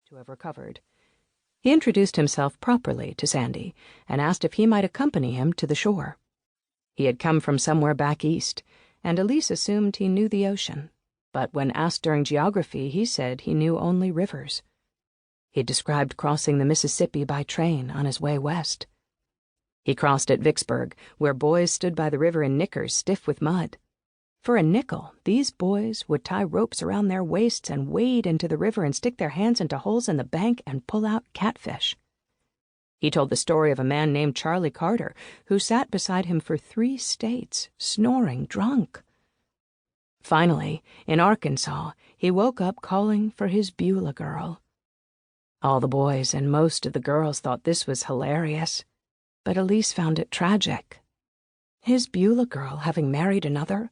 to have recovered. He introduced himself properly to Sandy and asked if he might accompany him to the shore. He had come from somewhere back east, and Elise assumed he knew the ocean, but when asked during geography, he said he knew only rivers. He described crossing the Mississippi by train on his way west. He crossed at Vicksburg, where boys stood by the river in knickers stiff with mud. For a nickel, these boys would tie ropes around their waists and wade into the river and stick their hands into holes in the bank and pull out catfish. He told the story of a man named Charlie Carter, who sat beside him for 3 states, snoring drunk. Finally, in Arkansas, he woke up calling for his Beulah girl. All the boys and most of the girls thought this was hilarious, but Elise found it tragic. His Beulah girl having married another,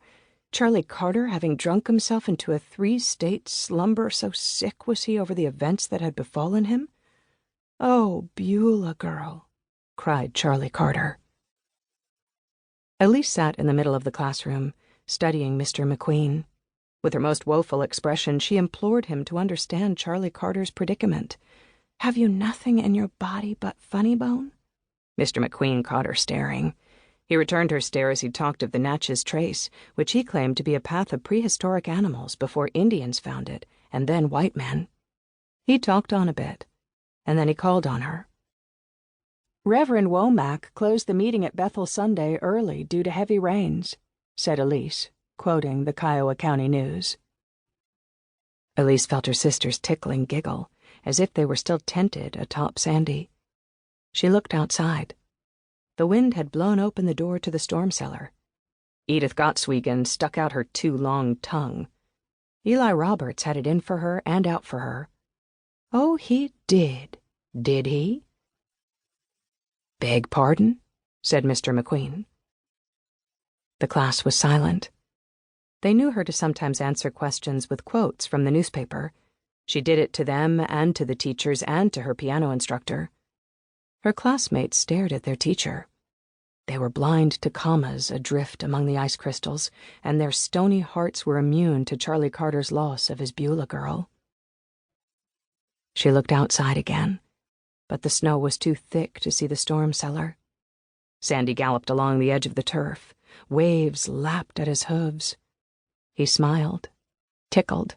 Charlie Carter having drunk himself into a 3-state slumber, so sick was he over the events that had befallen him. "Oh, Beulah girl," cried Charlie Carter. Elise sat in the middle of the classroom, studying Mr. McQueen. With her most woeful expression, she implored him to understand Charlie Carter's predicament. "Have you nothing in your body but funny bone?" Mr. McQueen caught her staring. He returned her stare as he talked of the Natchez Trace, which he claimed to be a path of prehistoric animals before Indians found it, and then white men. He talked on a bit, and then he called on her. "Reverend Womack closed the meeting at Bethel Sunday early due to heavy rains," said Elise, quoting the Kiowa County News. Elise felt her sister's tickling giggle, as if they were still tented atop Sandy. She looked outside. The wind had blown open the door to the storm cellar. Edith Gottswegen stuck out her too long tongue. Eli Roberts had it in for her and out for her. "Oh, he did he?" "Beg pardon?" said Mr. McQueen. The class was silent. They knew her to sometimes answer questions with quotes from the newspaper. She did it to them and to the teachers and to her piano instructor. Her classmates stared at their teacher. They were blind to commas adrift among the ice crystals, and their stony hearts were immune to Charlie Carter's loss of his Beulah girl. She looked outside again, but the snow was too thick to see the storm cellar. Sandy galloped along the edge of the turf. Waves lapped at his hooves. He smiled, tickled.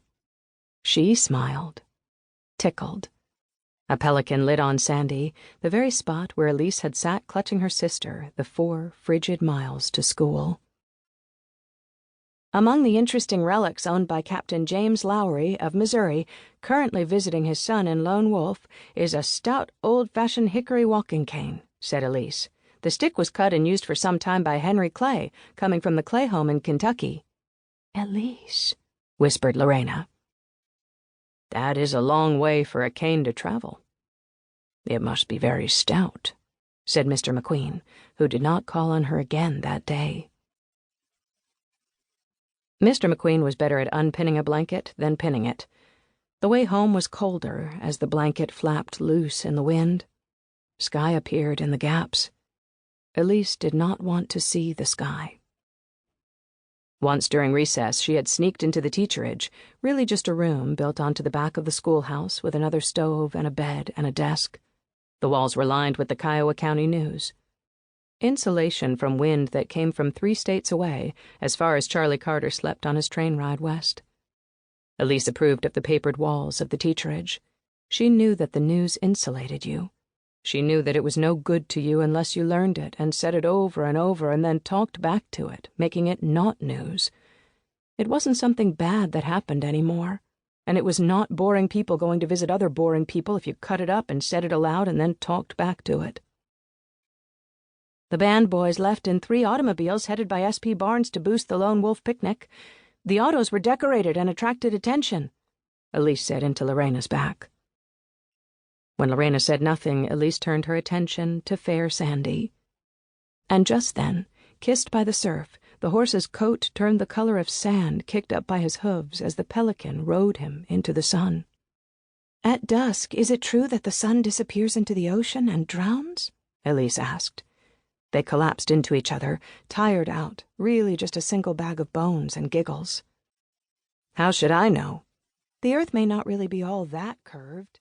She smiled, tickled. A pelican lit on Sandy, the very spot where Elise had sat clutching her sister the 4 frigid miles to school. "Among the interesting relics owned by Captain James Lowry of Missouri, currently visiting his son in Lone Wolf, is a stout old-fashioned hickory walking cane," said Elise. "The stick was cut and used for some time by Henry Clay, coming from the Clay home in Kentucky." "Elise," whispered Lorena. "That is a long way for a cane to travel." "It must be very stout," said Mr. McQueen, who did not call on her again that day. Mr. McQueen was better at unpinning a blanket than pinning it. The way home was colder as the blanket flapped loose in the wind. Sky appeared in the gaps. Elise did not want to see the sky. Once during recess, she had sneaked into the teacherage, really just a room built onto the back of the schoolhouse with another stove and a bed and a desk. The walls were lined with the Kiowa County News. Insulation from wind that came from 3 states away, as far as Charlie Carter slept on his train ride west. Elise approved of the papered walls of the teacherage. She knew that the news insulated you. She knew that it was no good to you unless you learned it and said it over and over and then talked back to it, making it not news. It wasn't something bad that happened anymore, and it was not boring people going to visit other boring people if you cut it up and said it aloud and then talked back to it. "The band boys left in 3 automobiles headed by S.P. Barnes to boost the Lone Wolf picnic. The autos were decorated and attracted attention," Elise said into Lorena's back. When Lorena said nothing, Elise turned her attention to fair Sandy. And just then, kissed by the surf, the horse's coat turned the color of sand kicked up by his hooves as the pelican rode him into the sun. "At dusk, is it true that the sun disappears into the ocean and drowns?" Elise asked. They collapsed into each other, tired out, really just a single bag of bones and giggles. "How should I know? The earth may not really be all that curved."